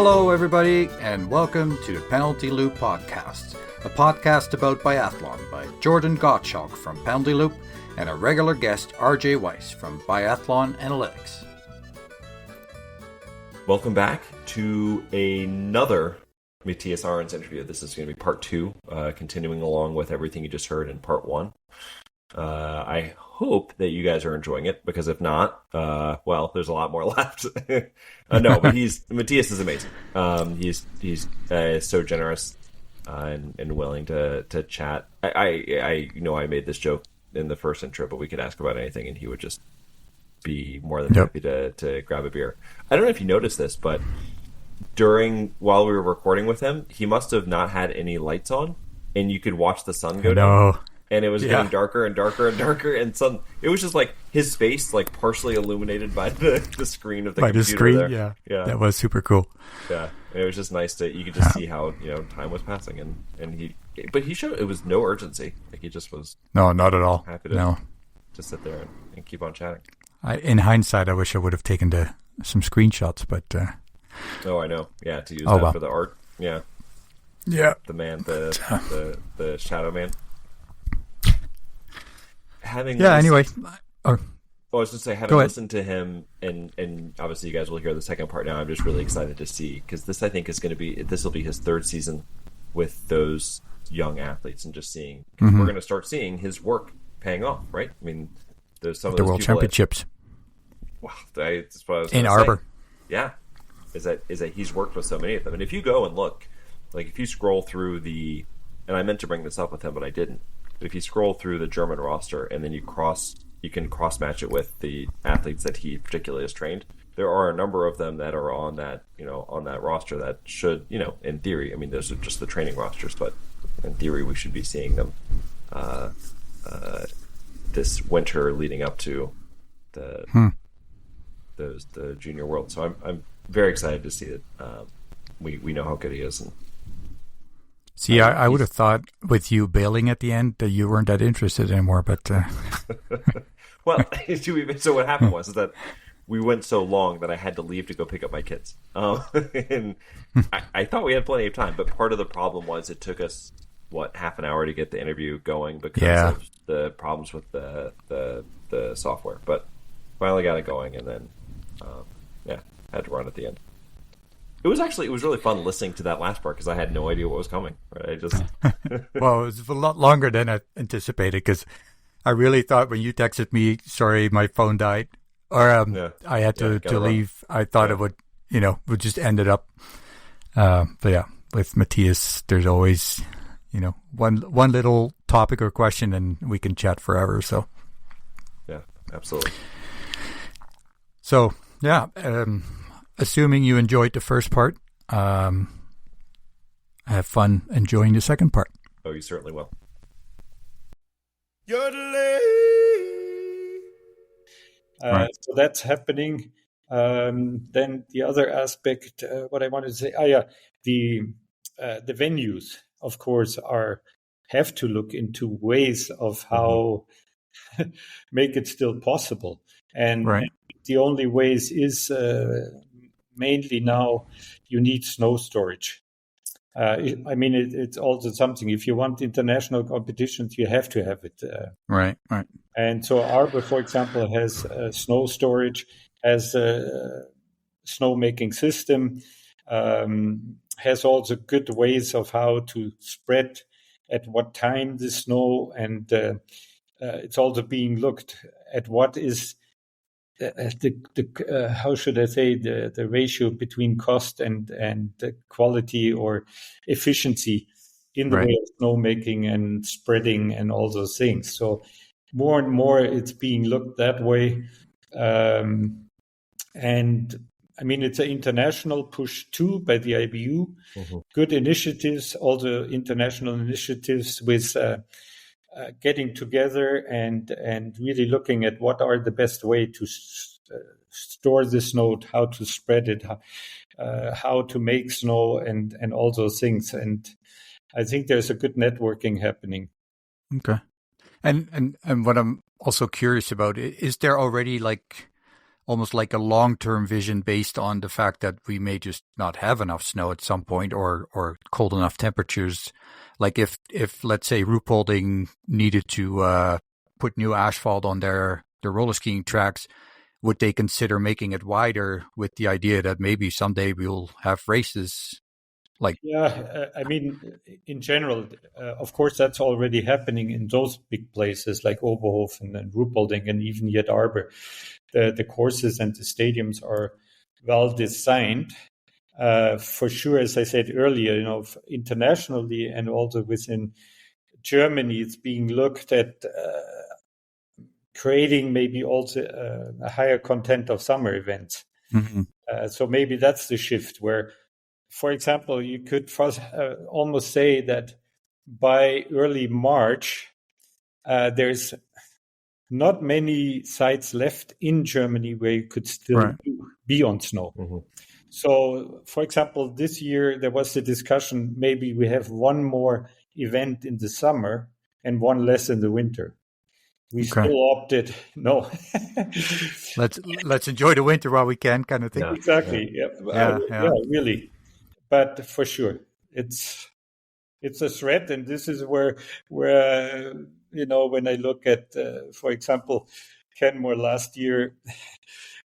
Hello, everybody, and welcome to the Penalty Loop Podcast, a podcast about biathlon by Jordan Gottschalk from Penalty Loop and a regular guest, RJ Weiss from Biathlon Analytics. Welcome back to another Matthias Ahrens interview. This is going to be part two, continuing along with everything you just heard in part one. I hope that you guys are enjoying it, because if not, well, there's a lot more left. No, but Matthias is amazing. He's so generous and willing to chat. I know I made this joke in the first intro, but we could ask about anything and he would just be more than happy to grab a beer. I don't know if you noticed this, but while we were recording with him, he must have not had any lights on, and you could watch the sun go down. And it was getting darker and darker and darker, and it was just like his face, like partially illuminated by the screen of the computer. By the screen, there. Yeah, that was super cool. Yeah, and it was just nice you could just see how time was passing, and he showed it was no urgency. Like he just was not at all. Happy to sit there and keep on chatting. In hindsight, I wish I would have taken some screenshots, but I know. Yeah, to use that for the art. Yeah. The man, the shadow man. Anyway. I was just say, having listened to him, and obviously you guys will hear the second part now. I'm just really excited to see, because this I think is going to be his third season with those young athletes, and just seeing, because we're going to start seeing his work paying off, right? I mean, there's some of the those World Championships. That's what I was in Arbor. Yeah, is that he's worked with so many of them, and if you go and look, like if you scroll through and I meant to bring this up with him, but I didn't. But if you scroll through the German roster and then you can cross match it with the athletes that he particularly has trained, there are a number of them that are on that roster that should, in theory, I mean, those are just the training rosters, but in theory we should be seeing them this winter leading up to the Junior World. So I'm very excited to see it. We know how good he is. And see, I would have thought with you bailing at the end that you weren't that interested anymore, but well, so what happened was that we went so long that I had to leave to go pick up my kids, and I thought we had plenty of time, but part of the problem was it took us half an hour to get the interview going because of the problems with the software, but finally got it going, and then had to run at the end. It was really fun listening to that last part, because I had no idea what was coming. Right? Well, it was a lot longer than I anticipated, because I really thought when you texted me, sorry, my phone died, or I had to leave, I thought it would just end it up. But with Matthias, there's always, one little topic or question and we can chat forever. So, yeah, absolutely. So, assuming you enjoyed the first part, have fun enjoying the second part. Oh, you certainly will. So that's happening. Then the other aspect, what I wanted to say, the venues, of course, have to look into ways of how make it still possible. And the only ways is mainly now you need snow storage. It's also something. If you want international competitions, you have to have it. Right. And so Arbor, for example, has snow storage, has a snow-making system, has also good ways of how to spread at what time the snow, and it's also being looked at what is how should I say, the ratio between cost and the quality or efficiency in the way of snowmaking and spreading and all those things. So more and more it's being looked that way. And I mean, it's an international push too by the IBU. Good initiatives, also international initiatives with getting together and really looking at what are the best way to store the snow, how to spread it, how to make snow, and all those things. And I think there's a good networking happening. Okay. And what I'm also curious about, is there already like almost like a long-term vision based on the fact that we may just not have enough snow at some point or cold enough temperatures. Like if let's say Ruhpolding needed to put new asphalt on their roller skiing tracks, would they consider making it wider with the idea that maybe someday we'll have races? I mean, in general, of course, that's already happening in those big places like Oberhofen and Ruhpolding and even yet Arbor. The courses and the stadiums are well designed. For sure, as I said earlier, internationally and also within Germany, it's being looked at creating maybe also a higher content of summer events. Mm-hmm. So maybe that's the shift where, for example, you could almost say that by early March, there's not many sites left in Germany where you could still be on snow. Mm-hmm. So, for example, this year there was a discussion, maybe we have one more event in the summer and one less in the winter. We still opted no. Let's enjoy the winter while we can, kind of thing. Yeah. Exactly. Yeah, really. But for sure, it's a threat, and this is where when I look at, for example, Kenmore last year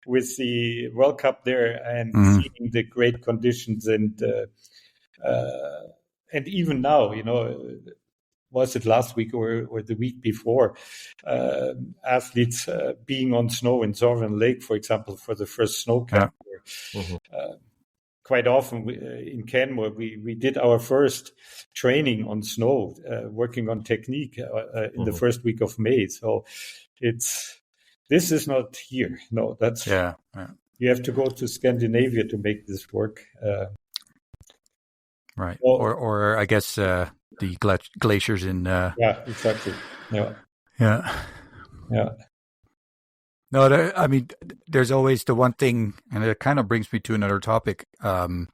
with the World Cup there and seeing the great conditions and even now, was it last week or the week before, athletes being on snow in Zorn Lake, for example, for the first snow camp. Quite often in Kenmore, we did our first training on snow, working on technique in the first week of May. So this is not here. No, that's you have to go to Scandinavia to make this work. Right. Or I guess the glaciers in. Exactly. Yeah. No, I mean, there's always the one thing, and it kind of brings me to another topic. But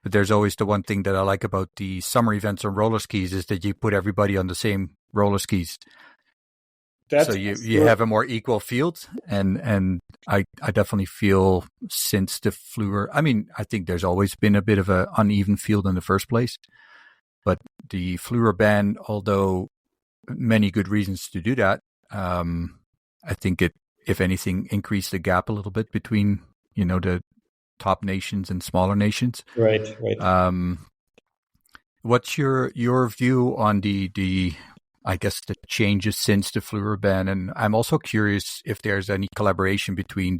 there's always the one thing that I like about the summer events on roller skis is that you put everybody on the same roller skis. So you have a more equal field, and I definitely feel since the Fleur, I mean, I think there's always been a bit of an uneven field in the first place, but the Fleur ban, although many good reasons to do that, I think it, if anything, increased the gap a little bit between, the top nations and smaller nations. Right. What's your view on the I guess the changes since the Fleur ban? And I'm also curious if there's any collaboration between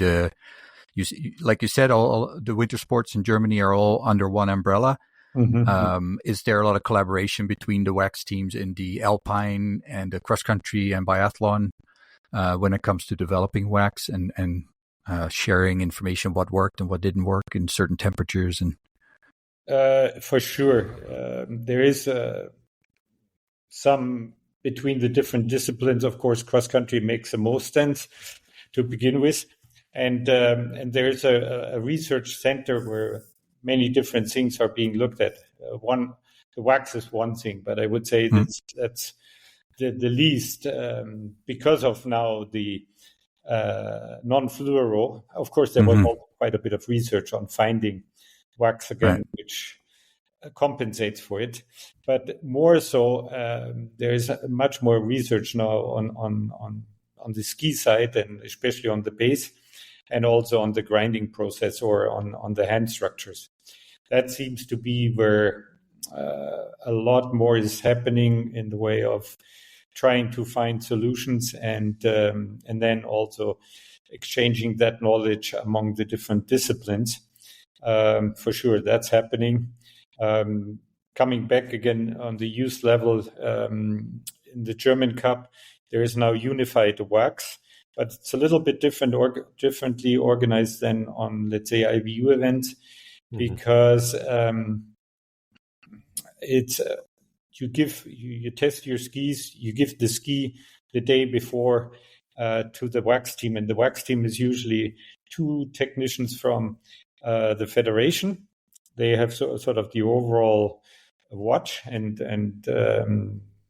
like you said, all the winter sports in Germany are all under one umbrella. Mm-hmm. Is there a lot of collaboration between the WAX teams in the Alpine and the cross country and biathlon when it comes to developing WAX and sharing information, what worked and what didn't work in certain temperatures? And for sure, there is some between the different disciplines. Of course, cross country makes the most sense to begin with, and there's a research center where many different things are being looked at. The WAX is one thing, but I would say that's the least because of now the non-fluoro. Of course, there was quite a bit of research on finding WAX again, which compensates for it, but more so there is much more research now on the ski side, and especially on the base, and also on the grinding process or on the hand structures. That seems to be where a lot more is happening in the way of trying to find solutions and then also exchanging that knowledge among the different disciplines. For sure, that's happening. Coming back again on the youth level, in the German Cup, there is now unified WAX, but it's a little bit differently organized than on, let's say, IBU events, because it's you test your skis, you give the ski the day before to the WAX team, and the WAX team is usually 2 technicians from the federation. They have sort of the overall watch and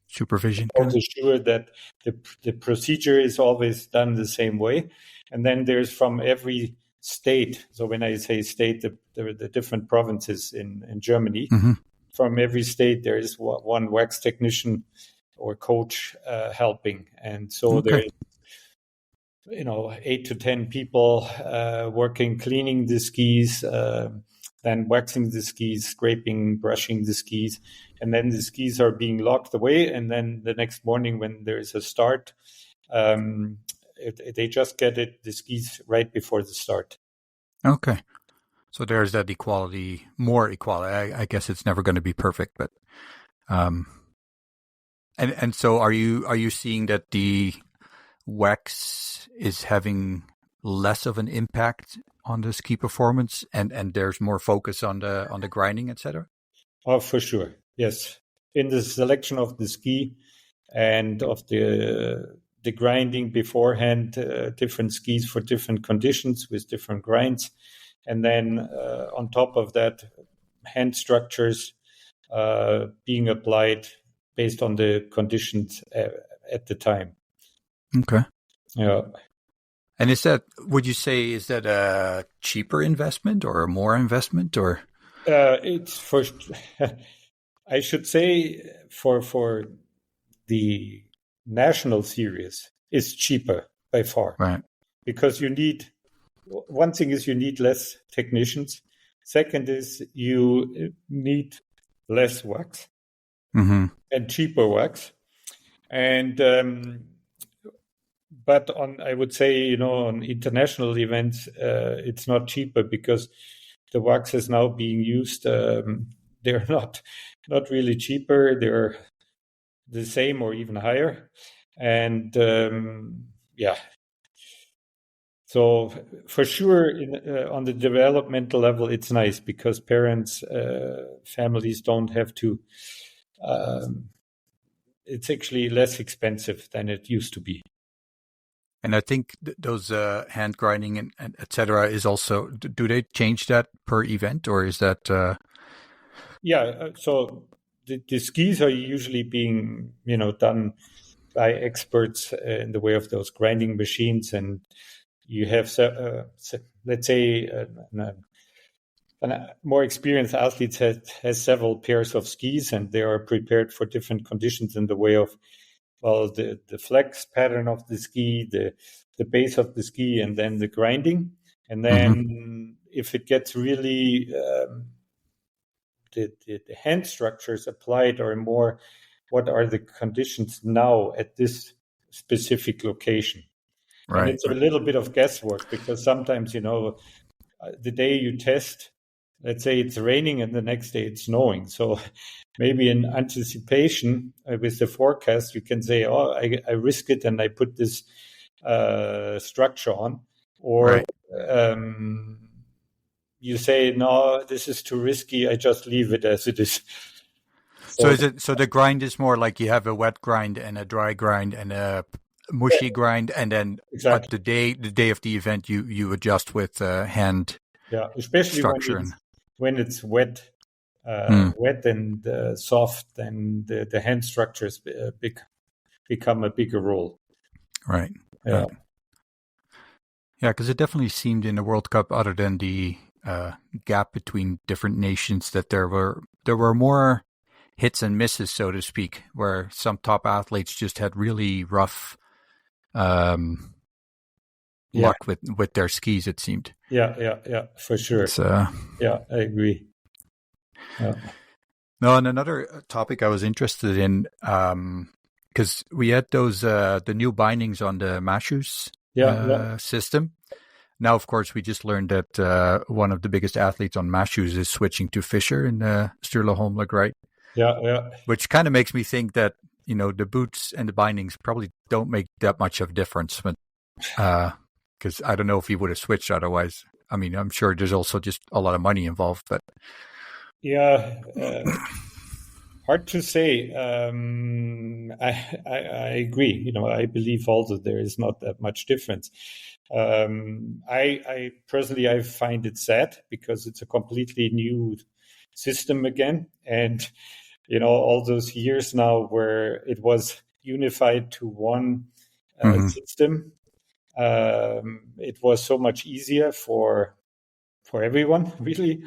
supervision. Also sure that the procedure is always done the same way. And then there's from every state. So when I say state, the different provinces in Germany, from every state, there is one wax technician or coach helping. And so there's 8 to 10 people working, cleaning the skis, then waxing the skis, scraping, brushing the skis. And then the skis are being locked away. And then the next morning when there is a start, they just get the skis right before the start. Okay. So there's that equality, more equality. I guess it's never going to be perfect, but and so are you seeing that the wax is having less of an impact on the ski performance, and there's more focus on the grinding, etc.? Oh, for sure, yes. In the selection of the ski and of the grinding beforehand, different skis for different conditions with different grinds. And then on top of that, hand structures being applied based on the conditions at the time. Okay. Yeah. And would you say, is that a cheaper investment or a more investment, or? It's first, I should say for the national series, it's cheaper by far. Right. Because one thing is you need less technicians. Second is you need less wax and cheaper wax. And but I would say, on international events, it's not cheaper because the wax is now being used. They're not really cheaper. They're the same or even higher. And yeah. So for sure, on the developmental level, it's nice because parents, families don't have to. It's actually less expensive than it used to be. And I think those hand grinding and etc. is also. Do they change that per event, or is that? Yeah. So the skis are usually being done by experts in the way of those grinding machines, and you have, let's say, a more experienced athlete has several pairs of skis, and they are prepared for different conditions in the way of, well, the flex pattern of the ski, the base of the ski, and then the grinding. And then if it gets really, the hand structures applied are more, what are the conditions now at this specific location? Right. And it's a little bit of guesswork because sometimes, the day you test, let's say it's raining and the next day it's snowing. So maybe in anticipation with the forecast, you can say, oh, I risk it and I put this structure on. Or you say, no, this is too risky. I just leave it as it is. So the grind is more like you have a wet grind and a dry grind and a mushy grind, and then exactly. the day of the event you adjust with hand especially structure. When it's wet and soft, and the hand structures become a bigger role. Right. Yeah. Right. Yeah, because it definitely seemed in the World Cup, other than the gap between different nations, that there were more hits and misses, so to speak, where some top athletes just had really rough luck with their skis, it seemed. Yeah, for sure. I agree. Yeah. No, and another topic I was interested in, because we had those the new bindings on the Mashus system. Now, of course, we just learned that one of the biggest athletes on Mashus is switching to Fischer in Sturla Holmlag, right? Yeah. Which kind of makes me think that, the boots and the bindings probably don't make that much of a difference, but because I don't know if he would have switched otherwise. I mean, I'm sure there's also just a lot of money involved, but yeah, hard to say. I agree. I believe also there is not that much difference. I personally, I find it sad because it's a completely new system again, and all those years now where it was unified to one system, It was so much easier for everyone, really.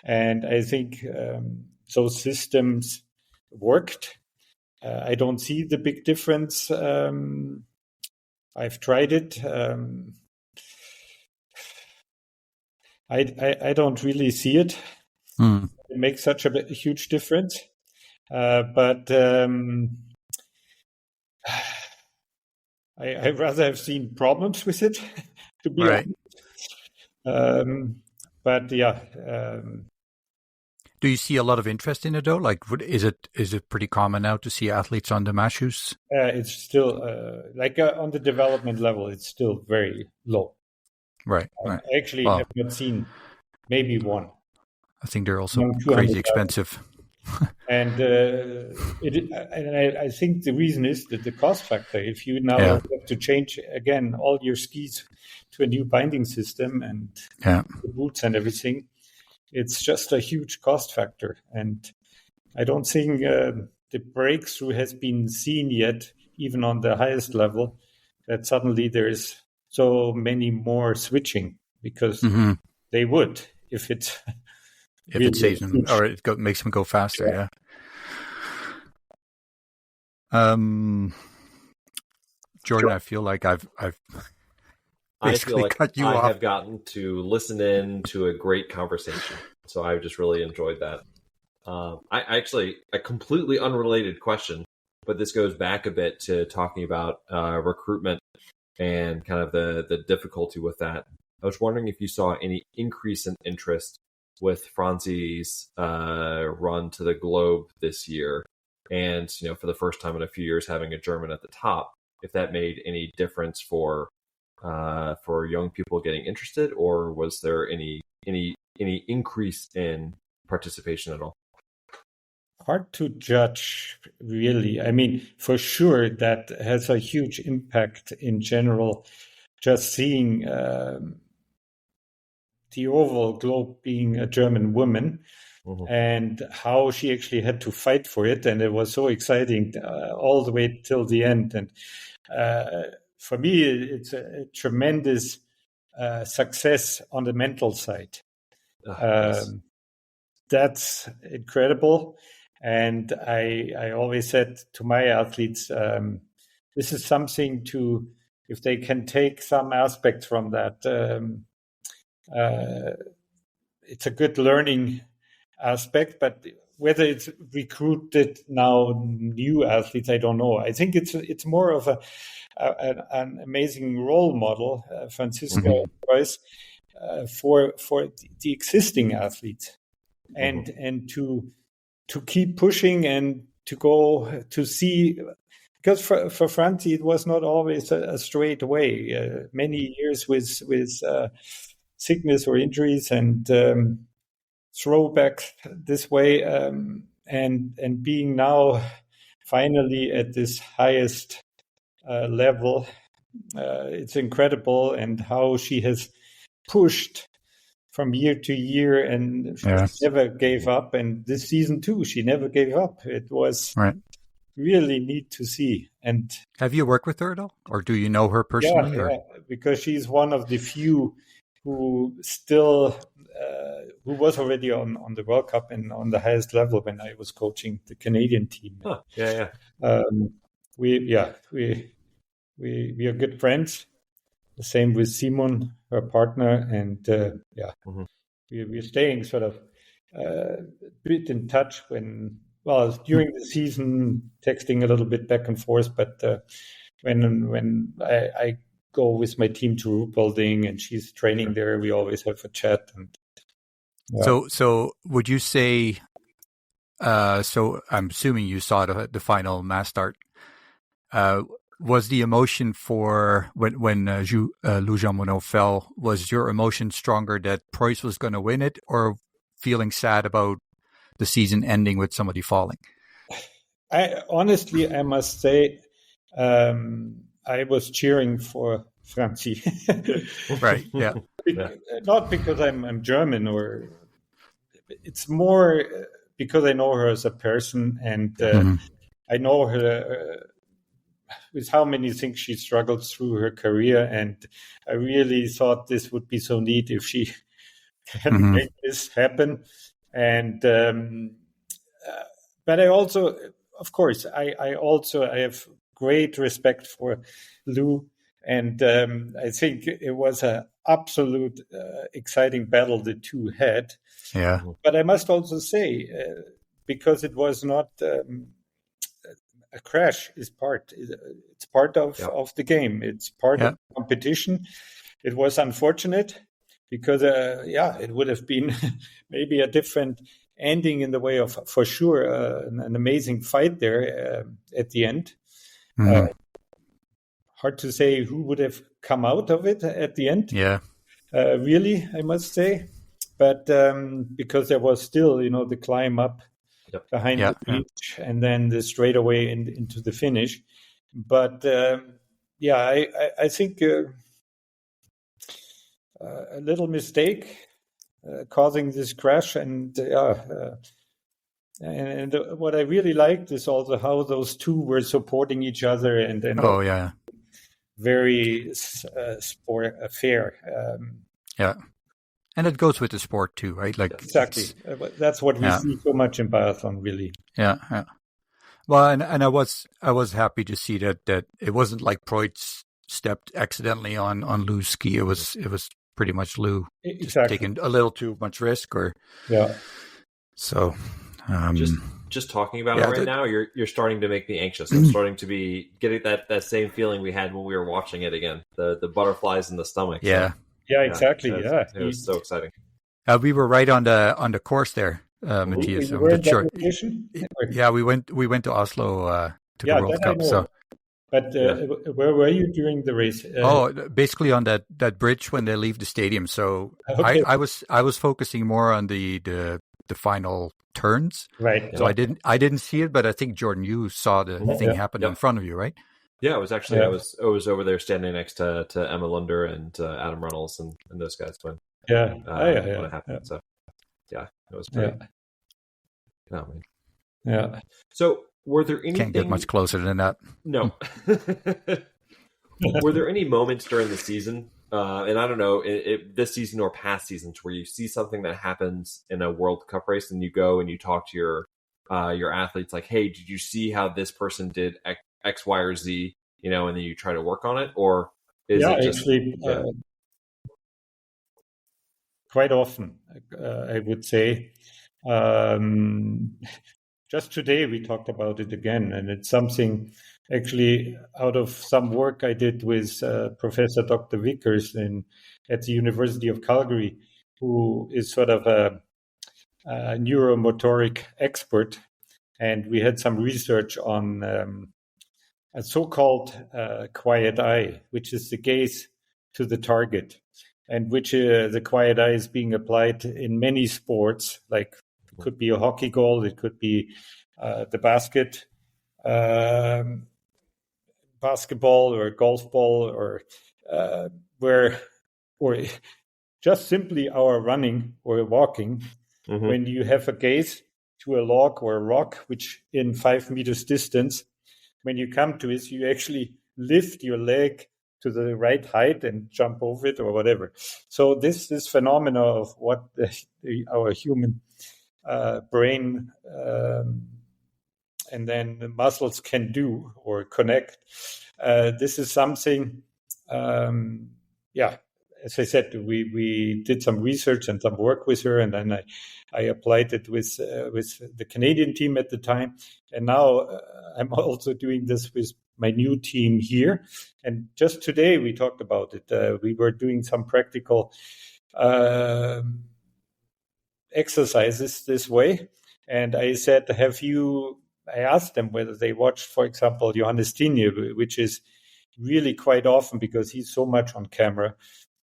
And I think those systems worked. I don't see the big difference. I've tried it. I don't really see it. It makes such a huge difference. But I'd rather have seen problems with it, to be honest. But yeah. Do you see a lot of interest in it though? Like, is it pretty common now to see athletes on the mass shoes? It's still on the development level. It's still very low. Right. I actually have not seen maybe one. I think they're also crazy expensive. And I think the reason is that the cost factor. If you now have to change again all your skis to a new binding system and the boots and everything, it's just a huge cost factor. And I don't think the breakthrough has been seen yet, even on the highest level, that suddenly there is so many more switching, because they would if it saves them, or it makes them go faster. Yeah. Jordan, I feel like I've basically cut you off. I have gotten to listen in to a great conversation, so I've just really enjoyed that. A completely unrelated question, but this goes back a bit to talking about recruitment and kind of the difficulty with that. I was wondering if you saw any increase in interest with Franzi's run to the globe this year, and for the first time in a few years having a German at the top, if that made any difference for young people getting interested, or was there any increase in participation at all? Hard to judge, really. I mean, for sure, that has a huge impact in general. Just seeing the overall globe being a German woman, and how she actually had to fight for it. And it was so exciting all the way till the end. And for me, it's a tremendous success on the mental side. That's incredible. And I always said to my athletes, this is something if they can take some aspects from that, it's a good learning aspect. But whether it's recruited now new athletes, I don't know. I think it's more of an amazing role model, Franziska Preuss, for the existing athletes, and to keep pushing and to go to see, because for Franzi it was not always a straight way. Many years with sickness or injuries and throwback this way, and being now finally at this highest level, it's incredible, and how she has pushed from year to year, and she never gave up. And this season too, she never gave up. It was really neat to see. And have you worked with her at all, or do you know her personally? Yeah, because she's one of the few who still who was already on the World Cup and on the highest level when I was coaching the Canadian team. We are good friends. The same with Simon, her partner, and we're staying sort of a bit in touch during the season, texting a little bit back and forth. But when I go with my team to Ruhpolding and she's training there, we always have a chat. And so would you say? So I'm assuming you saw the final mass start. Was the emotion for when Lou Jean Monod fell, was your emotion stronger that Preuss was going to win it, or feeling sad about the season ending with somebody falling? I must say, I was cheering for Franzi. Right, yeah. Not because I'm German, or it's more because I know her as a person, and I know her with how many things she struggled through her career, and I really thought this would be so neat if she can make this happen. And but I also, of course, I have great respect for Lou, and I think it was an absolute exciting battle the two had. Yeah. But I must also say, because it was not a crash, it's part of the game. It's part of the competition. It was unfortunate because it would have been maybe a different ending in the way of, for sure, an amazing fight there at the end. Hard to say who would have come out of it at the end. Yeah. Really, I must say. But because there was still, the climb up behind the beach and then the straightaway into the finish. But I think a little mistake causing this crash, and what I really liked is also how those two were supporting each other and very fair. And it goes with the sport too, right? Like exactly, that's what we see so much in biathlon, really. Yeah. Well, and I was happy to see that it wasn't like Preutz stepped accidentally on Lou's ski. It was pretty much Lou taking a little too much risk, or So, just talking about it right now, you're starting to make me anxious. I'm starting to be getting that same feeling we had when we were watching it again. The butterflies in the stomach. Yeah. So. Yeah, exactly. It was so exciting. We were right on the course there, Matthias. We were in that location? Yeah, we went to Oslo to the World Cup. So, but where were you during the race? Basically on that bridge when they leave the stadium. So I was focusing more on the final turns. Right. So I didn't see it, but I think Jordan, you saw the thing happen in front of you, right? Yeah, it was actually I was over there standing next to Emma Lunder and Adam Reynolds and those guys when it happened. So it was pretty. Oh, man. Yeah. So were there any? Can't get much closer than that. No. Were there any moments during the season, and I don't know, this season or past seasons, where you see something that happens in a World Cup race and you go and you talk to your athletes like, hey, did you see how this person did X, Y, or Z, and then you try to work on it? Or is it just... Actually, quite often, I would say. Just today we talked about it again, and it's something actually out of some work I did with Professor Dr. Vickers at the University of Calgary, who is sort of a neuromotoric expert. And we had some research on a so-called quiet eye, which is the gaze to the target, and which the quiet eye is being applied in many sports, like it could be a hockey goal, it could be the basketball or golf ball, or just simply our running or walking. Mm-hmm. When you have a gaze to a log or a rock, which in 5 meters distance, when you come to it, you actually lift your leg to the right height and jump over it or whatever. So this phenomena of what our human brain and then the muscles can do or connect, this is something, as I said, we did some research and some work with her, and then I applied it with the Canadian team at the time, and now I'm also doing this with my new team here. And just today we talked about it. We were doing some practical exercises this way, and I said, I asked them whether they watched, for example, Johannes Tinje, which is really quite often because he's so much on camera.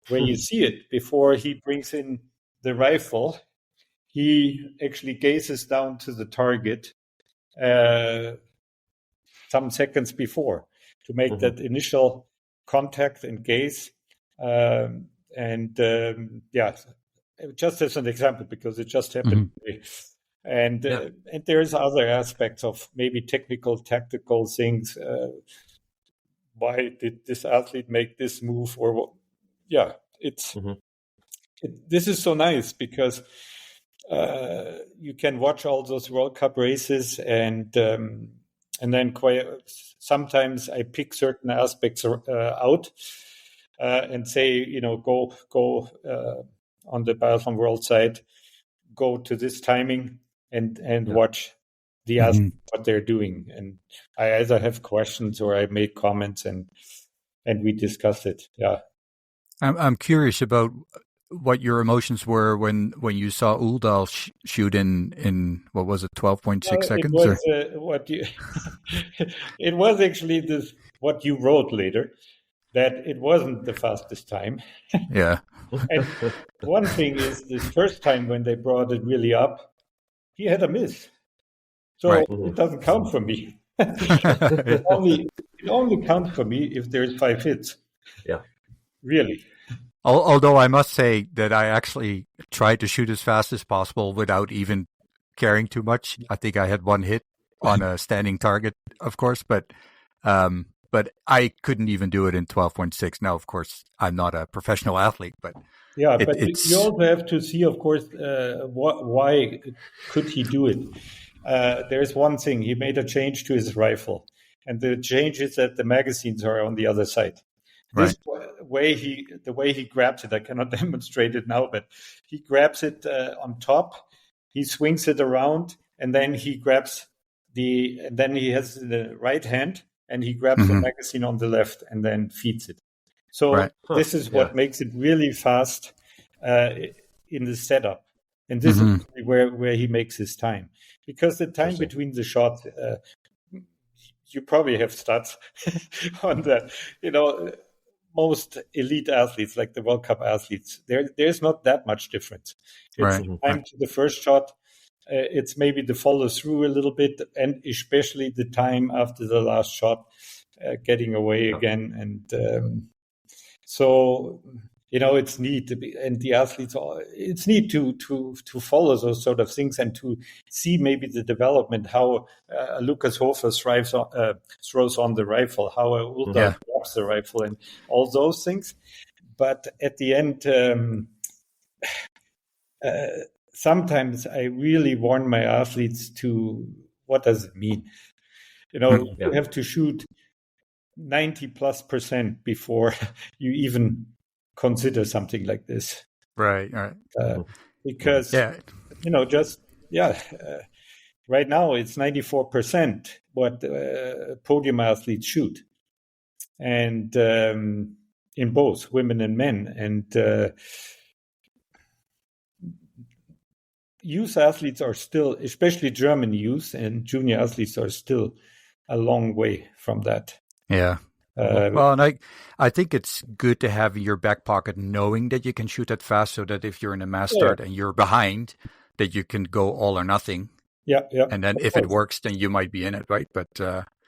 Where you see it, before he brings in the rifle, he actually gazes down to the target some seconds before to make that initial contact and gaze. Just as an example, because it just happened today. And there's other aspects of maybe technical, tactical things. why did this athlete make this move, or what? Yeah, this is so nice because you can watch all those World Cup races, and then sometimes I pick certain aspects out and say, go on the Biathlon World site, go to this timing and watch the athletes, what they're doing. And I either have questions or I make comments and we discuss it. Yeah. I'm curious about what your emotions were when you saw Uldal shoot in what was it, 12.6 seconds? It was it was actually what you wrote later, that it wasn't the fastest time. Yeah. And one thing is, this first time when they brought it really up, he had a miss. So it doesn't count for me. It only counts for me if there's 5 hits. Yeah. Really. Although I must say that I actually tried to shoot as fast as possible without even caring too much. I think I had 1 hit on a standing target, of course, but I couldn't even do it in 12.6. Now, of course, I'm not a professional athlete, but yeah, but you also have to see, of course, why could he do it? There's one thing: he made a change to his rifle, and the change is that the magazines are on the other side. Right. The way he grabs it, I cannot demonstrate it now, but he grabs it on top, he swings it around, and then he grabs and then he has the right hand and he grabs the magazine on the left and then feeds it. So this is what makes it really fast in the setup. And this is where he makes his time. Because the time between the shots, you probably have stats on that. Most elite athletes, like the World Cup athletes, there's not that much difference. It's the time to the first shot. It's maybe the follow through a little bit, and especially the time after the last shot, getting away again. And so, it's neat to be, and the athletes, it's neat to follow those sort of things and to see maybe the development, how Lucas Hofer throws on the rifle, how Ulda drops the rifle, and all those things. But at the end, sometimes I really warn my athletes to, what does it mean? You have to shoot 90+% before you even consider something like this. Right. Because, right now it's 94% what podium athletes shoot. And in both women and men. And youth athletes are still, especially German youth and junior athletes, are still a long way from that. Yeah. Well, and I think it's good to have in your back pocket knowing that you can shoot that fast, so that if you're in a mass start and you're behind, that you can go all or nothing. Yeah. And then if it works, then you might be in it, right? But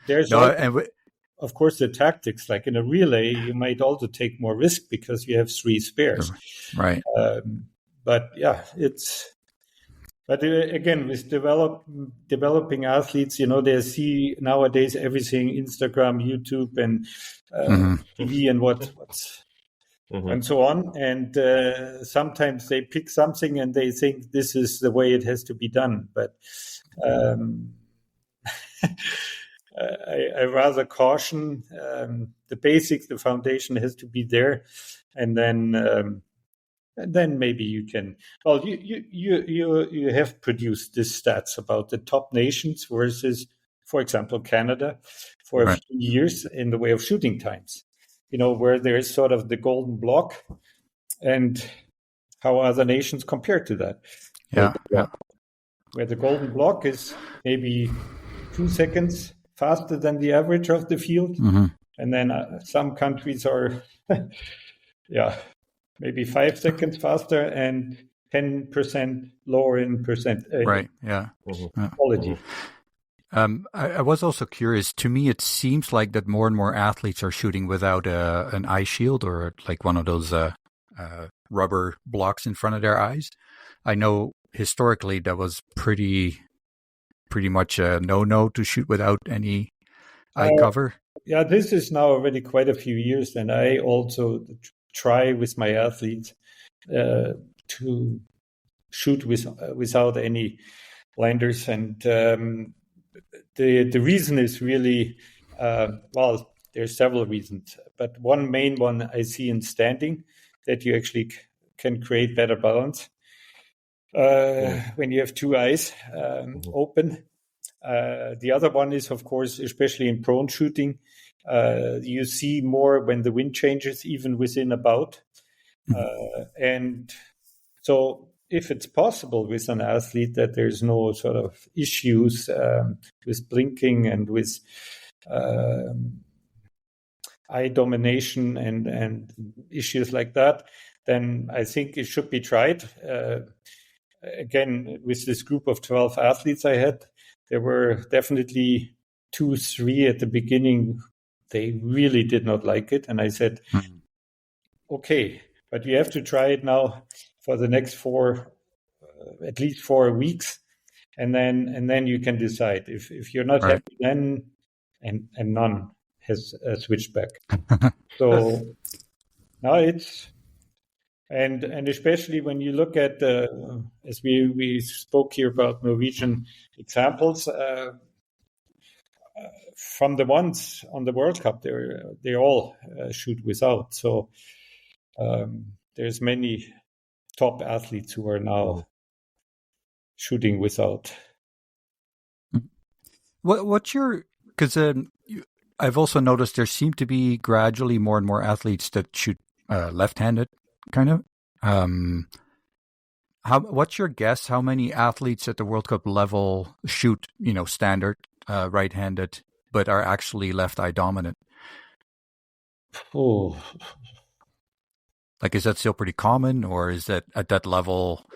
there's of course, the tactics, like in a relay, you might also take more risk because you have 3 spares. Right. But yeah, But again, with developing athletes, they see nowadays everything, Instagram, YouTube, and TV, and what's and so on. And sometimes they pick something and they think this is the way it has to be done. But I rather caution the basics, the foundation has to be there, and then maybe you can. Well, you have produced these stats about the top nations versus, for example, Canada, for a few years in the way of shooting times. Where there is sort of the golden block, and how other nations compare to that. Yeah. Where the golden block is maybe 2 seconds faster than the average of the field, and then some countries are, maybe 5 seconds faster and 10% lower in percent. Quality. I was also curious. To me, it seems like that more and more athletes are shooting without an eye shield, or like one of those rubber blocks in front of their eyes. I know historically that was pretty much a no-no to shoot without any eye cover. yeah, this is now already quite a few years, and I also try with my athletes to shoot without any landers, and the reason is really well, there's several reasons, but one main one I see in standing, that you actually can create better balance when you have two eyes open. The other one is, of course, especially in prone shooting, you see more when the wind changes, even within a bout. And so if it's possible with an athlete that there's no sort of issues with blinking and with eye domination and issues like that, then I think it should be tried. Again, with this group of 12 athletes I had, there were definitely 2, 3 at the beginning. They really did not like it. And I said, okay, but you have to try it now for the next at least 4 weeks. And then you can decide. If you're not happy, then, and none has switched back. So now it's, and especially when you look at, as we spoke here about Norwegian examples, from the ones on the World Cup, they all shoot without. So there's many top athletes who are now shooting without. What's your, because I've also noticed there seem to be gradually more and more athletes that shoot left-handed, kind of. What's your guess? How many athletes at the World Cup level shoot, standard right-handed, but are actually left eye dominant? Oh, like, is that still pretty common, or is that at that level?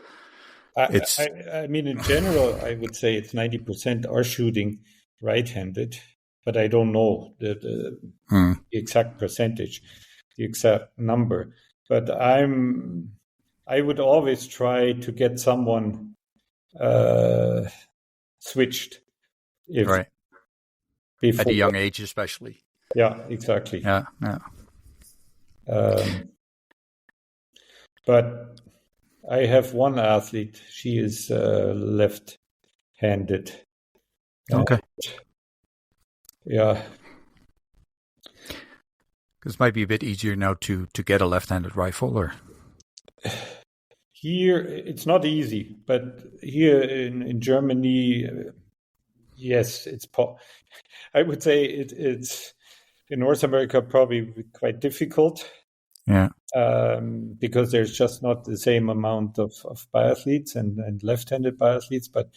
I mean, in general, I would say it's 90% are shooting right-handed, but I don't know the exact percentage, the exact number. But I would always try to get someone switched. Right. At a young age, especially. Yeah, exactly. Yeah. But I have one athlete. She is left-handed. Okay. Yeah. Because it might be a bit easier now to get a left-handed rifle, or? Here, it's not easy, but here in Germany, yes, I would say it's in North America probably quite difficult. Yeah. Because there's just not the same amount of biathletes and left-handed biathletes. But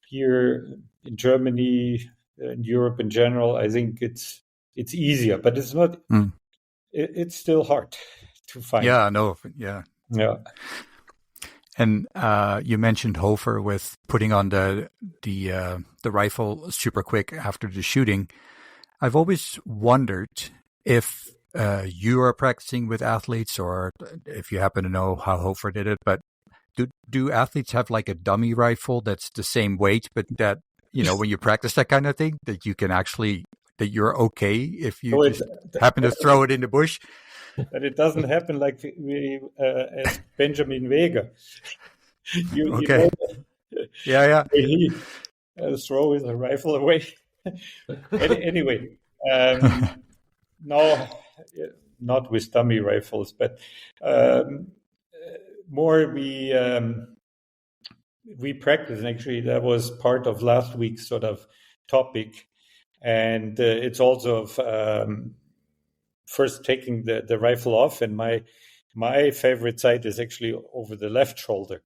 here in Germany, in Europe in general, I think it's easier, but it's not. It's still hard to find. Yeah, no, yeah. Yeah. And you mentioned Hofer with putting on the rifle super quick after the shooting. I've always wondered if you are practicing with athletes, or if you happen to know how Hofer did it, but do athletes have like a dummy rifle that's the same weight, but that, when you practice that kind of thing, that you can actually, that you're okay if you just happen to throw it in the bush? But it doesn't happen like as Benjamin Weger. Okay. Yeah. He throw his rifle away. Anyway, no, not with dummy rifles, but more we practice. And actually, that was part of last week's sort of topic, and it's also first taking the rifle off. And my favorite side is actually over the left shoulder,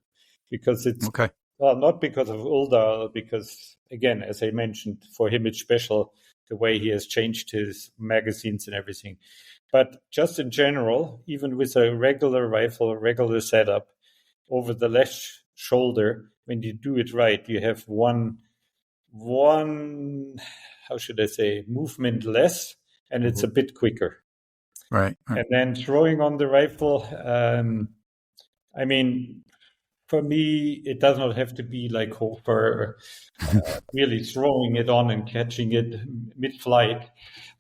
because it's okay. Well, not because of Uldal, because again, as I mentioned, for him it's special the way he has changed his magazines and everything. But just in general, even with a regular rifle, a regular setup, over the left shoulder, when you do it right, you have one how should I say, movement less, and it's a bit quicker. Right. And then throwing on the rifle, I mean, For me, it does not have to be like Hofer, really throwing it on and catching it mid-flight.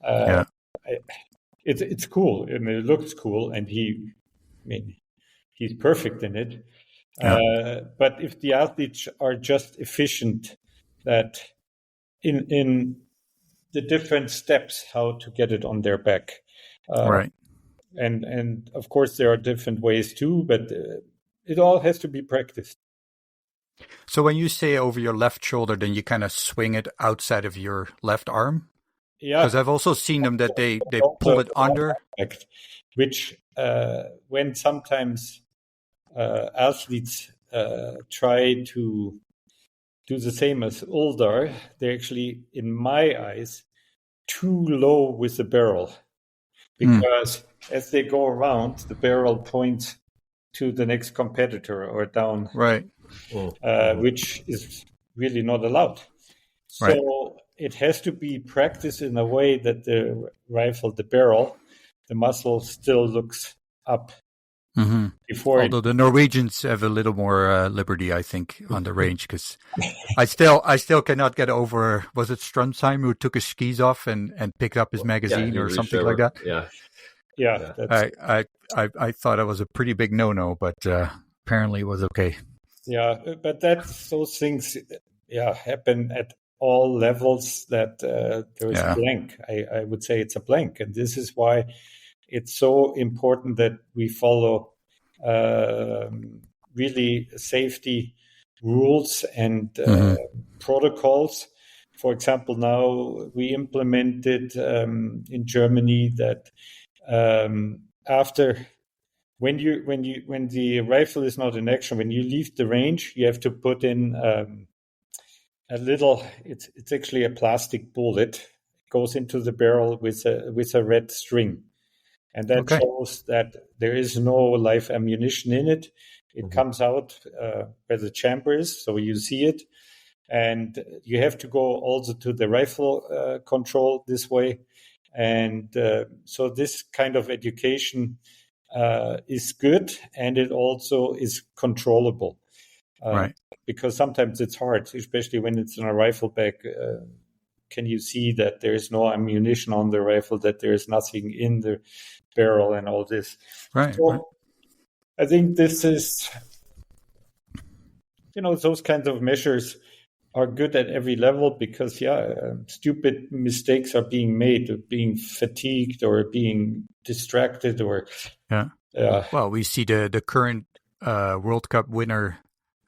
Yeah. It's cool. I mean, it looks cool, and he's perfect in it. Yeah. But if the athletes are just efficient, that in the different steps how to get it on their back, Right. and of course there are different ways too, but it all has to be practiced. So when you say over your left shoulder, then you kind of swing it outside of your left arm? Yeah, because I've also seen them that they pull it under, which when sometimes athletes try to do the same as Uldar, they're actually, in my eyes, too low with the barrel, because as they go around, the barrel points to the next competitor or down, right? Which is really not allowed. So right. It has to be practiced in a way that the rifle, the barrel, the muzzle still looks up. Mm-hmm. Before Although the Norwegians have a little more liberty, I think, on the range, because I still cannot get over. Was it Strunzheim who took his skis off and picked up his magazine or something over. like that? Yeah. I thought it was a pretty big no-no, but apparently it was okay. Yeah, but those things, happen at all levels. That there is a blank. I would say it's a blank, and this is why it's so important that we follow really safety rules and protocols. For example, now we implemented in Germany that after when the rifle is not in action, when you leave the range, you have to put in a little. It's actually a plastic bullet. It goes into the barrel with a red string. And that shows that there is no live ammunition in it. It comes out where the chamber is, so you see it. And you have to go also to the rifle control this way. And so this kind of education is good, and it also is controllable. Right. Because sometimes it's hard, especially when it's in a rifle bag. Can you see that there is no ammunition on the rifle, that there is nothing in the barrel and all this? Right. So right. I think this is, those kinds of measures are good at every level, because, stupid mistakes are being made, of being fatigued or being distracted or... Well, we see the current World Cup winner,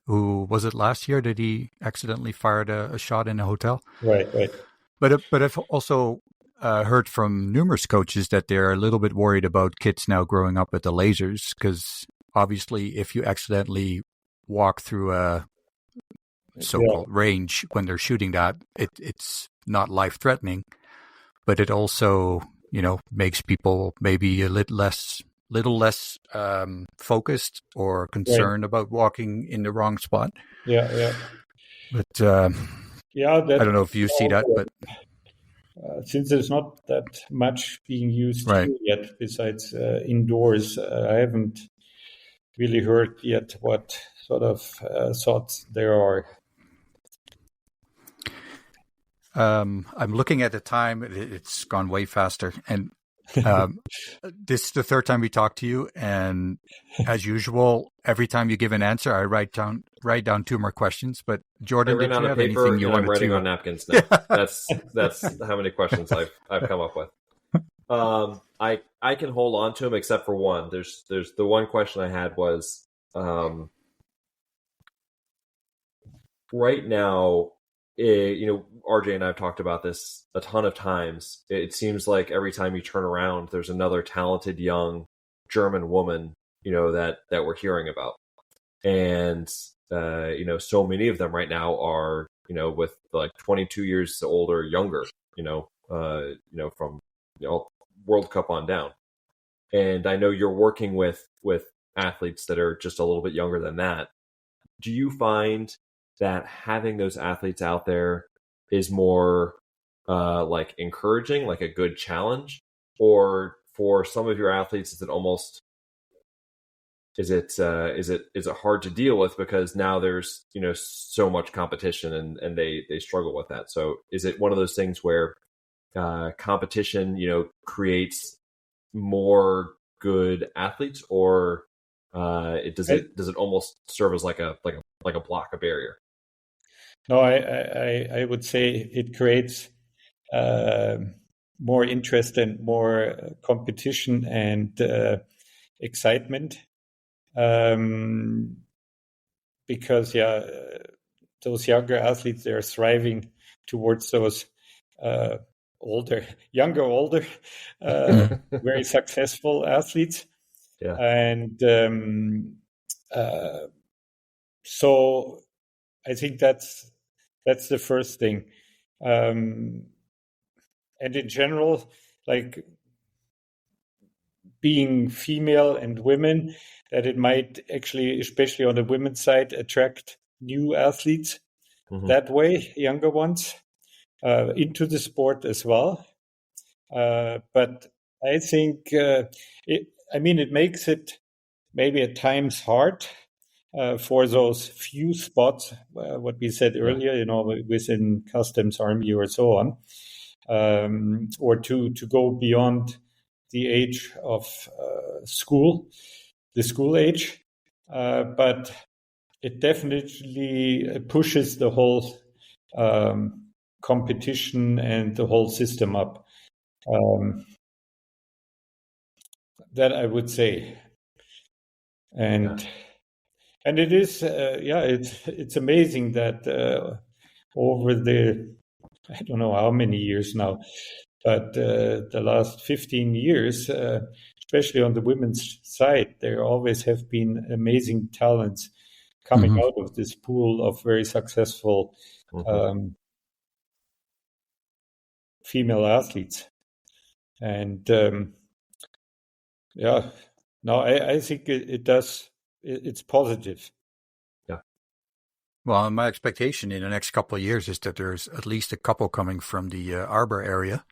who was it last year that he accidentally fired a shot in a hotel? Right. But I've also heard from numerous coaches that they're a little bit worried about kids now growing up with the lasers, because obviously if you accidentally walk through a so-called range when they're shooting that, it's not life-threatening, but it also, makes people maybe a little less focused or concerned about walking in the wrong spot. Yeah. But I don't know if you see that, but since there's not that much being used here yet, besides indoors, I haven't really heard yet what sort of thoughts there are. I'm looking at the time; it's gone way faster, and this is the third time we talk to you, and as usual, every time you give an answer, I write down two more questions. But Jordan, did you have anything you wanted to? I'm writing on napkins now. That's how many questions I've come up with. I can hold on to them except for one. There's the one question I had was right now. RJ and I have talked about this a ton of times. It seems like every time you turn around, there's another talented young German woman, that we're hearing about. And, so many of them right now are, with like 22 years old or younger, from, World Cup on down. And I know you're working with athletes that are just a little bit younger than that. Do you find that having those athletes out there is more like encouraging, like a good challenge, or for some of your athletes is it almost is it hard to deal with because now there's so much competition and they struggle with that. So is it one of those things where competition creates more good athletes, or does it almost serve as like a block, a barrier? No, I would say it creates more interest and more competition and excitement, because those younger athletes, they're thriving towards those older, very successful athletes. Yeah. And so I think that's the first thing. And in general, like being female and women, that it might actually, especially on the women's side, attract new athletes that way, younger ones, into the sport as well. But I think it makes it maybe at times hard for those few spots, what we said earlier, within customs, army, or so on, or to go beyond the age of the school age. But it definitely pushes the whole competition and the whole system up. That I would say. And it is, it's amazing that over the, I don't know how many years now, but the last 15 years, especially on the women's side, there always have been amazing talents coming out of this pool of very successful female athletes. And I think it does. It's positive. Yeah. Well, my expectation in the next couple of years is that there's at least a couple coming from the Arbor area.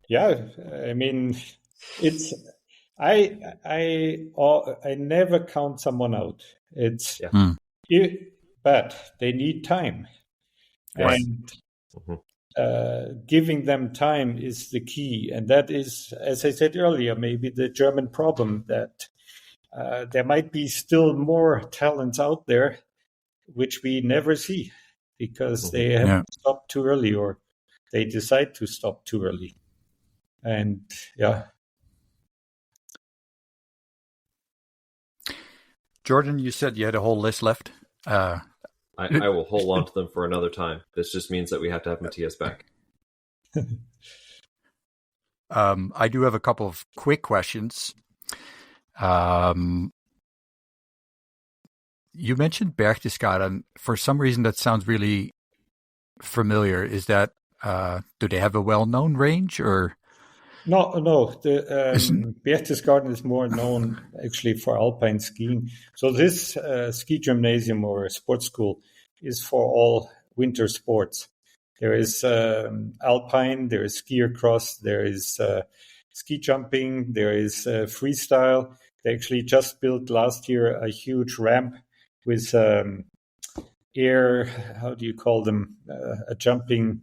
Yeah, I mean, it's I never count someone out. It's but they need time, and giving them time is the key. And that is, as I said earlier, maybe the German problem, that there might be still more talents out there which we never see because they have stopped too early, or they decide to stop too early. And Jordan, you said you had a whole list left. I will hold on to them for another time. This just means that we have to have Matthias back. I do have a couple of quick questions. You mentioned Berchtesgaden. For some reason, that sounds really familiar. Is that do they have a well-known range, or? No. The Berchtesgaden is more known actually for alpine skiing. So this ski gymnasium or sports school is for all winter sports. There is alpine, there is skier cross, there is ski jumping, there is freestyle. They actually just built last year a huge ramp with air, how do you call them, a jumping...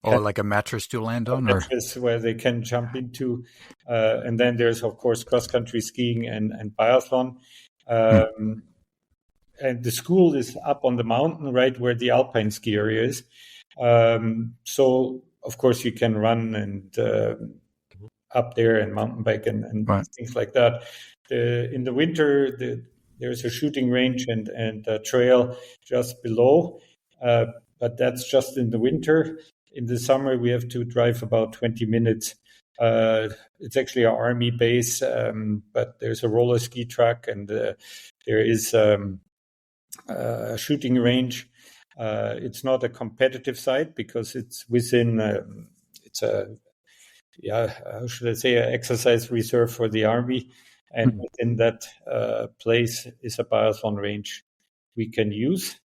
Or like a mattress to land on? Mattress where they can jump into. And then there's, of course, cross-country skiing and biathlon. And the school is up on the mountain, right where the alpine ski area is. So, of course, you can run and up there and mountain bike and things like that. In the winter, there's a shooting range and a trail just below. But that's just in the winter. In the summer, we have to drive about 20 minutes. It's actually an army base, but there's a roller ski track and there is a shooting range. It's not a competitive site because it's within, how should I say, an exercise reserve for the army. And within that place is a biathlon range we can use.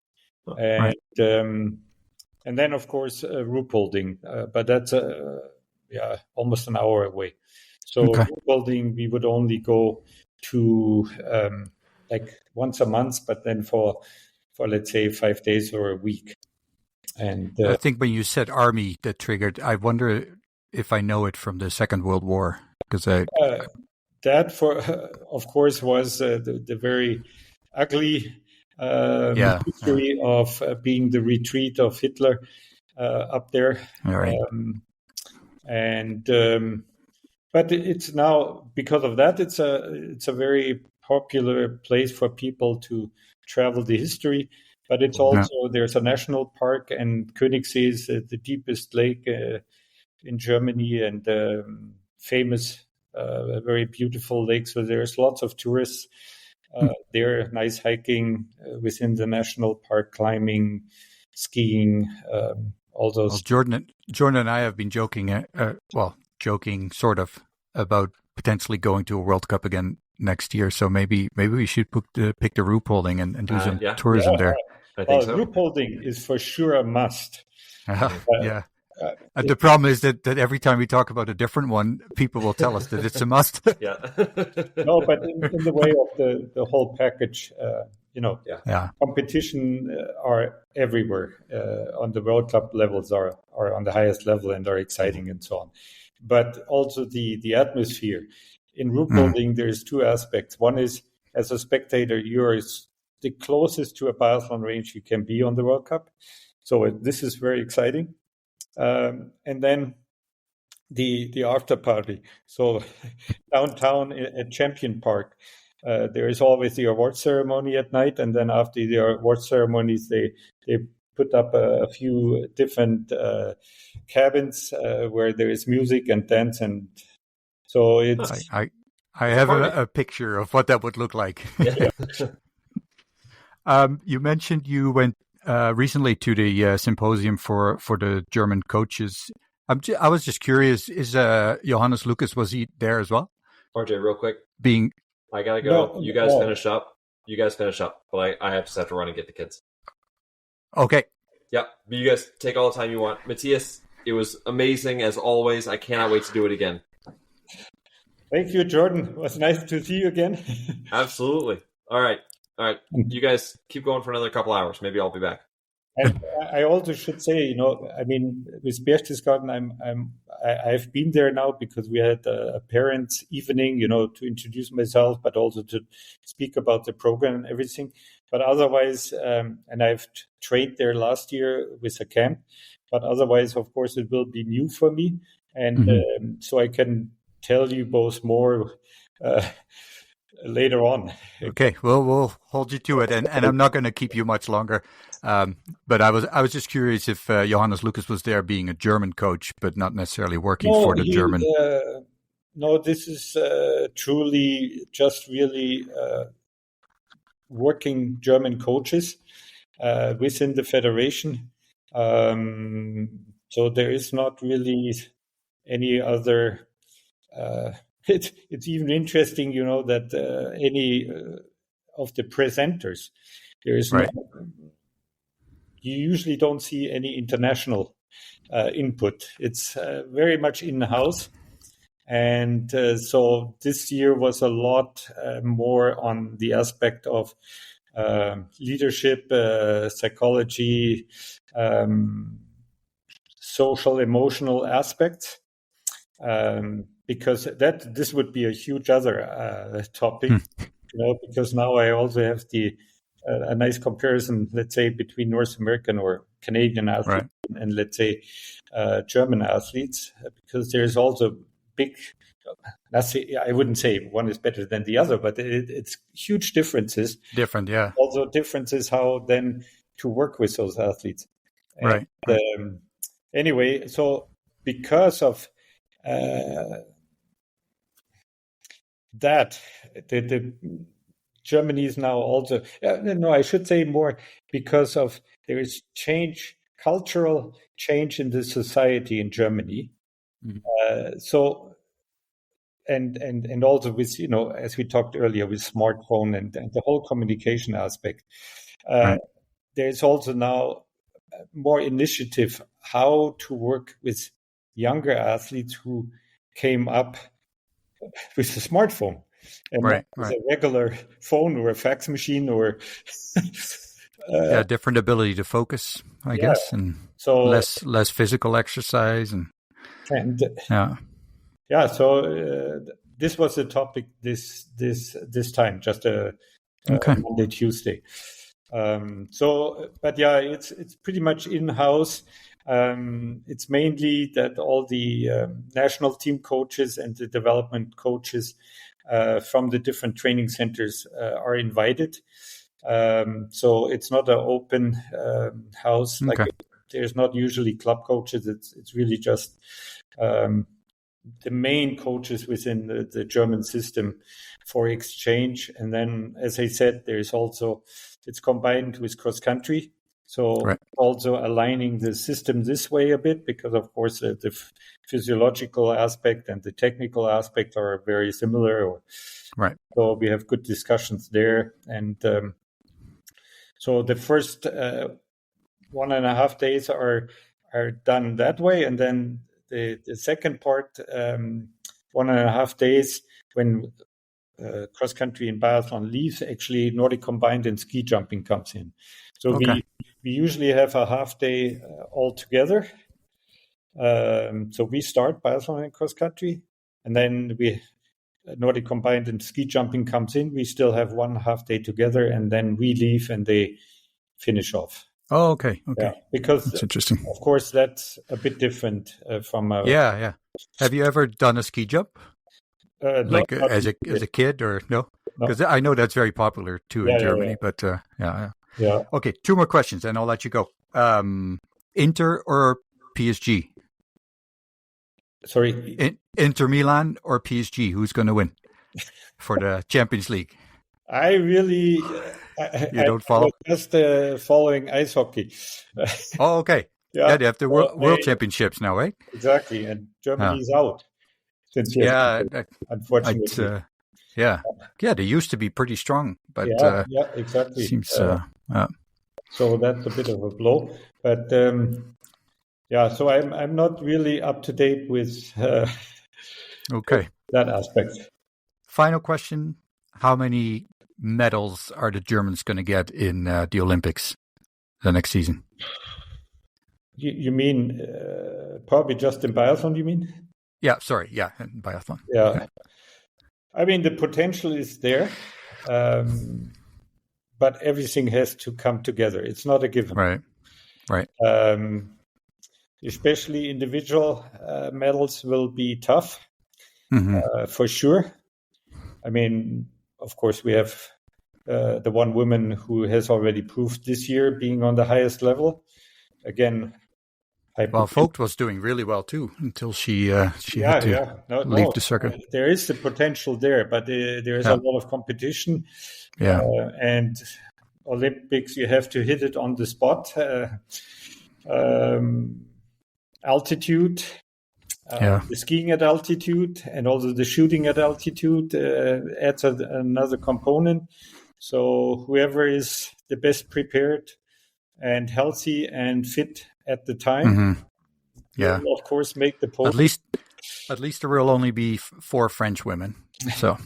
And then, of course, Ruhpolding. But that's almost an hour away. So route building, we would only go to like once a month, but then for let's say 5 days or a week. And I think when you said army, that triggered. I wonder if I know it from the Second World War, because that, of course, was the very ugly history of being the retreat of Hitler up there. All right. But it's now, because of that, it's a very popular place for people to travel the history. But it's also, there's a national park, and Königssee is the deepest lake in Germany, and famous, a very beautiful lake. So there's lots of tourists there, nice hiking within the national park, climbing, skiing, all those. Well, Jordan and I have been joking, joking sort of, about potentially going to a World Cup again next year. So maybe we should pick the route holding and do some tourism there. I think so. Route holding is for sure a must. The problem is that every time we talk about a different one, people will tell us that it's a must. No, but in the way of the whole package, competition are everywhere. On the World Cup levels are on the highest level and are exciting and so on. But also the atmosphere. In route building, there's two aspects. One is, as a spectator, you're the closest to a biathlon range you can be on the World Cup. So this is very exciting. And then the after party. So downtown at Champion Park, there is always the award ceremony at night. And then after the award ceremonies, they put up a few different cabins where there is music and dance. And so it's... I have a picture of what that would look like. You mentioned you went recently to the symposium for the German coaches. I was just curious, is Johannes Lucas, was he there as well? RJ, real quick. I gotta go. No, you guys finish up. But I have to run and get the kids. Okay. Yeah, but you guys take all the time you want. Matthias, it was amazing as always. I cannot wait to do it again. Thank you, Jordan. It was nice to see you again. Absolutely. All right. You guys keep going for another couple hours. Maybe I'll be back. And I also should say, with Berchtesgaden, I've been there now because we had a parents' evening, to introduce myself, but also to speak about the program and everything. But otherwise, and I've trained there last year with a camp. But otherwise, of course, it will be new for me, and so I can tell you both more later on. Okay, well, we'll hold you to it, and I'm not going to keep you much longer. But I was just curious if Johannes Lucas was there being a German coach, but not necessarily working for the German. No, this is truly just really working German coaches within the federation. So there is not really any other. It's even interesting, that any of the presenters, there is you usually don't see any international input. It's very much in-house. And so this year was a lot more on the aspect of leadership, psychology, social, emotional aspects. Because this would be a huge other topic, because now I also have a nice comparison, let's say, between North American or Canadian athletes and let's say German athletes, because there's also big. I wouldn't say one is better than the other, but it's huge differences. Different, yeah. Also differences how then to work with those athletes. And, anyway, so because of that, the Germany is now also I should say more because of there is cultural change in the society in Germany. So and also with as we talked earlier with smartphone and the whole communication aspect, there's also now more initiative how to work with younger athletes who came up with a smartphone and not with a regular phone or a fax machine or different ability to focus, I guess, and so less physical exercise and so this was the topic this time, just a Monday, Tuesday. But it's pretty much in-house. It's mainly that all the national team coaches and the development coaches from the different training centers are invited. So it's not an open house. Okay. Like there's not usually club coaches. It's really just the main coaches within the German system for exchange. And then, as I said, it's combined with cross country. So also aligning the system this way a bit, because of course the physiological aspect and the technical aspect are very similar. So we have good discussions there. And so the first 1.5 days are done that way. And then the second part, 1.5 days, when cross country and biathlon leaves, actually Nordic combined and ski jumping comes in. So we usually have a half day all together. So we start biathlon and cross country, and then Nordic combined and ski jumping comes in. We still have 1.5 day together, and then we leave and they finish off. Oh, okay. Yeah, because that's interesting. Of course, that's a bit different from. Yeah. Have you ever done a ski jump? Not as a kid, or no? Because I know that's very popular too in Germany. But yeah. Okay, 2 more questions, and I'll let you go. Inter or PSG? Sorry, Inter Milan or PSG? Who's going to win for the Champions League? I really. You don't follow? Just following ice hockey. Oh, okay. Yeah, they have the World Championships now, right? Exactly, and Germany's out. Since unfortunately. They used to be pretty strong, but exactly. Seems so that's a bit of a blow, but so I'm not really up to date with that aspect. Final question: how many medals are the Germans going to get in the Olympics the next season? You mean probably just in biathlon, you mean? Yeah, sorry. Yeah, in biathlon. Yeah. I mean, the potential is there, but everything has to come together. It's not a given. Right. Especially individual medals will be tough, for sure. I mean, of course, we have the one woman who has already proved this year being on the highest level. Again, Vogt was doing really well too until she had to leave the circuit. There is the potential there, but there is a lot of competition. Yeah, and Olympics, you have to hit it on the spot. Altitude, the skiing at altitude, and also the shooting at altitude adds another component. So whoever is the best prepared and healthy and fit at the time, will of course make the podium. At least there will only be 4 French women. So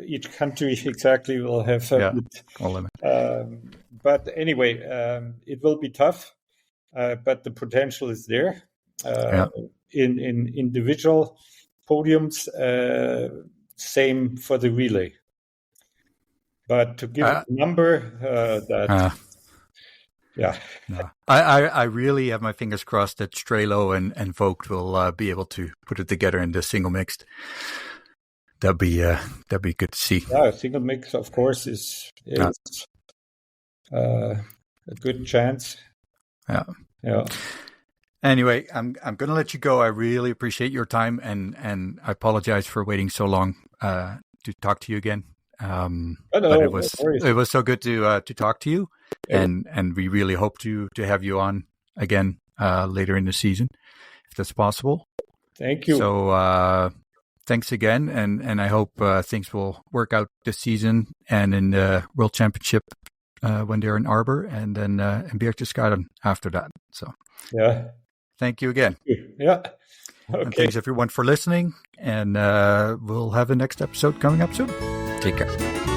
each country exactly will have but anyway, it will be tough, but the potential is there. In individual podiums, same for the relay. But to give a number, I really have my fingers crossed that Strelo and Vogt will be able to put it together in the single mixed. That'd be good to see. Yeah, single mix, of course, is a good chance. Yeah. Anyway, I'm going to let you go. I really appreciate your time, and I apologize for waiting so long to talk to you again. But it was so good to talk to you, and we really hope to have you on again later in the season, if that's possible. Thank you. So thanks again, and I hope things will work out this season and in the World Championship when they're in Arbor, and then in Berchtesgaden after that. So Thank you again. Yeah. Okay. And thanks everyone for listening. And we'll have a next episode coming up soon. Take care.